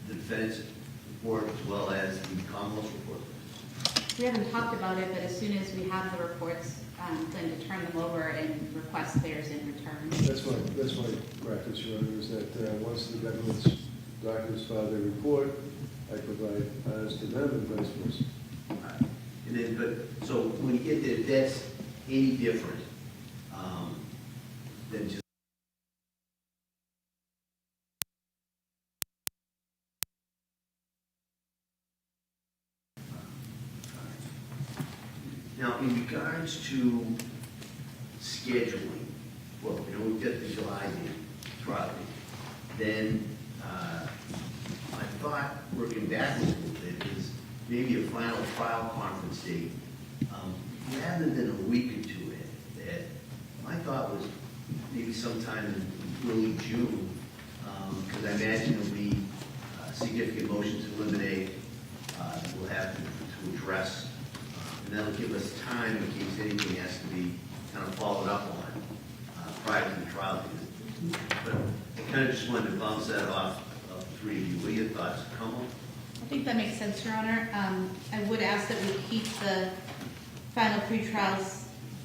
the defendant's report as well as the Commonwealth's report? We haven't talked about it, but as soon as we have the reports, plan to turn them over and request theirs in return. That's my practice, Your Honor, is that once the government's doctors file their report, I provide ours to them and vice versa. And then, but, so when you get there, if that's any different than just now, in regards to scheduling, well, you know, we've got the July trial date. Then I thought, working backwards a little bit, is maybe a final trial conference date, rather than a week or two in. That my thought was maybe sometime in early June, because I imagine there'll be significant motions to eliminate that we'll have to address. And that'll give us time in case anything has to be kind of followed up on prior to the trial. But I kind of just wanted to bounce that off of the three of you. What are your thoughts, Kamal? I think that makes sense, Your Honor. I would ask that we keep the final pretrial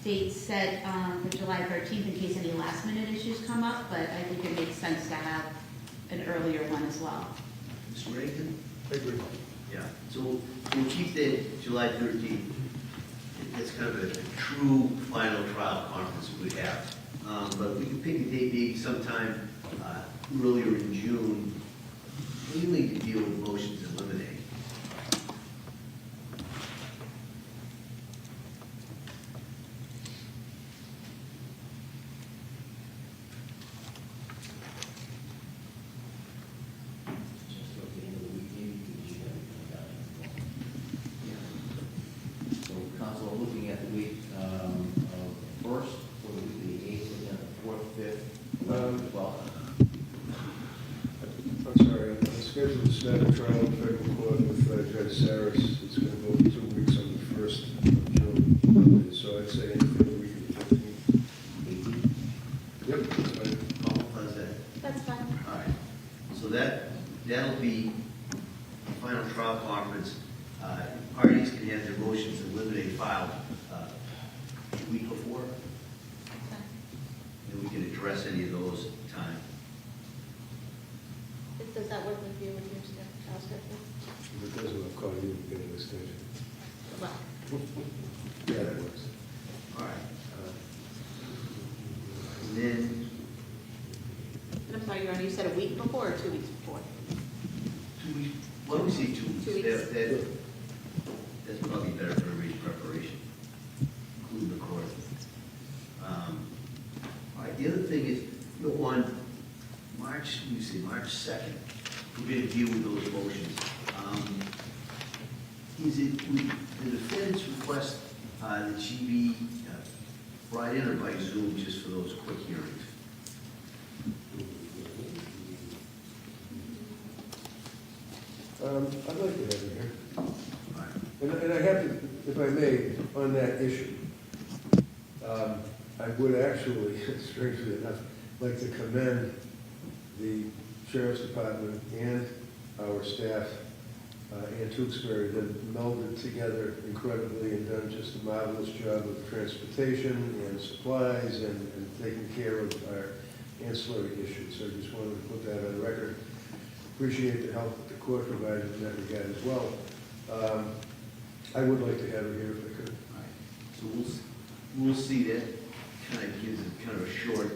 date set for July 13th in case any last-minute issues come up, but I think it makes sense to have an earlier one as well. Mr. Reagan? I agree. Yeah. So we'll keep the July 13th. It's kind of a true final trial conference we would have. But we can pick a date maybe sometime earlier in June, mainly to deal with motions to eliminate. So council, looking at the week of the 1st, or the week of the 8th, and then the 4th, 5th, 12th. I'm sorry, I'm scheduled to start a trial in federal court with Judge Saris. It's going to go 2 weeks on the 1st of June. So I'd say anything the week of the 15th. 18th. Yep, that's fine. How's that? That's fine. All right. So that'll be the final trial conference. Parties can have their motions to eliminate filed a week before, and we can address any of those at the time. Does that work with you with your schedule? If it doesn't, I'll call you and get an extension. Well, Yeah, that works. All right. And then I'm sorry, Your Honor, you said a week before or 2 weeks before? 2 weeks, why don't we say 2 weeks? 2 weeks. That's probably better for everybody's preparation, including the court. All right, the other thing is, you know, on March 2nd, we're going to deal with those motions. Is it the defendant's request that she be brought in or by Zoom just for those quick hearings? I'd like to have you here. All right. And I have to, if I may, on that issue, I would actually, strangely enough, like to commend the Sheriff's Department and our staff in Duxbury that melded together incredibly and done just a marvelous job of transportation and supplies and taking care of our ancillary issues. So I just wanted to put that on record. Appreciate the help that the court provided in that regard as well. I would like to have it here if I could. All right. So we'll see that. Kind of gives it kind of a short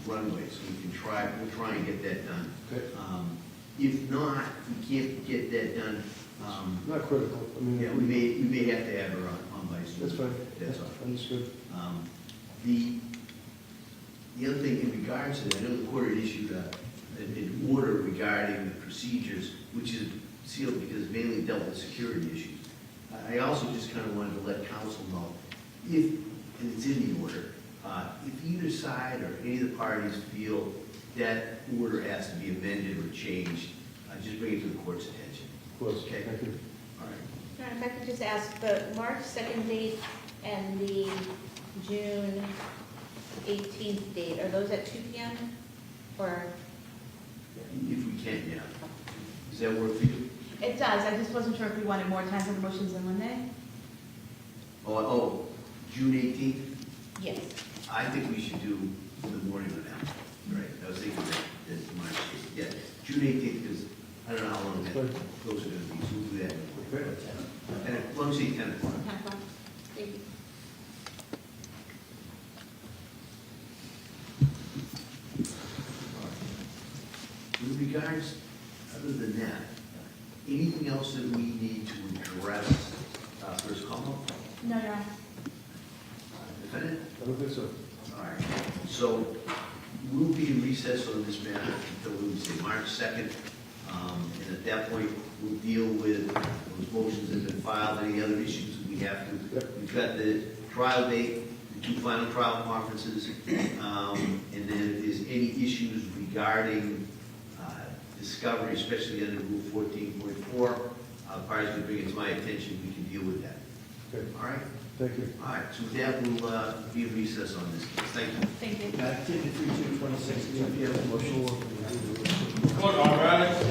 runway, so we can we'll try and get that done. Okay. If not, if we can't get that done, Not critical. I mean, yeah, we may have to have her on by Zoom. That's fine. That's all. Understood. The other thing in regards to that, I know the court had issued an order regarding the procedures, which is sealed because it mainly dealt with security issues. I also just kind of wanted to let counsel know, if, and it's in the order, if either side or any of the parties feel that order has to be amended or changed, just bring it to the court's attention. Of course. Okay. Thank you. All right. Your Honor, if I could just ask, the March 2nd date and the June 18th date, are those at 2 p.m.? Or, If we can, yeah. Does that work for you? It does, I just wasn't sure if we wanted more time for the motions than Monday? Oh, June 18th? Yes. I think we should do the morning one now. Right, I was thinking that March 8th. Yeah, June 18th, because I don't know how long those are going to be, so we'll do that. Okay. And let me see, 10 o'clock. 10 o'clock. Thank you. With regards, other than that, anything else that we need to address, first call? No, Your Honor. Defendant? I don't think so. All right, so we'll be in recess on this matter until we say March 2nd. And at that point, we'll deal with those motions that have been filed, any other issues that we have to. Yep. We've got the trial date, the 2 final trial conferences, and then if there's any issues regarding discovery, especially under Rule 14.4, parties can bring it to my attention, we can deal with that. Okay, All right? thank you. All right, so with that, we'll be in recess on this case. Thank you. Thank you. Activity 3226, if you have a motion. Court, all rise.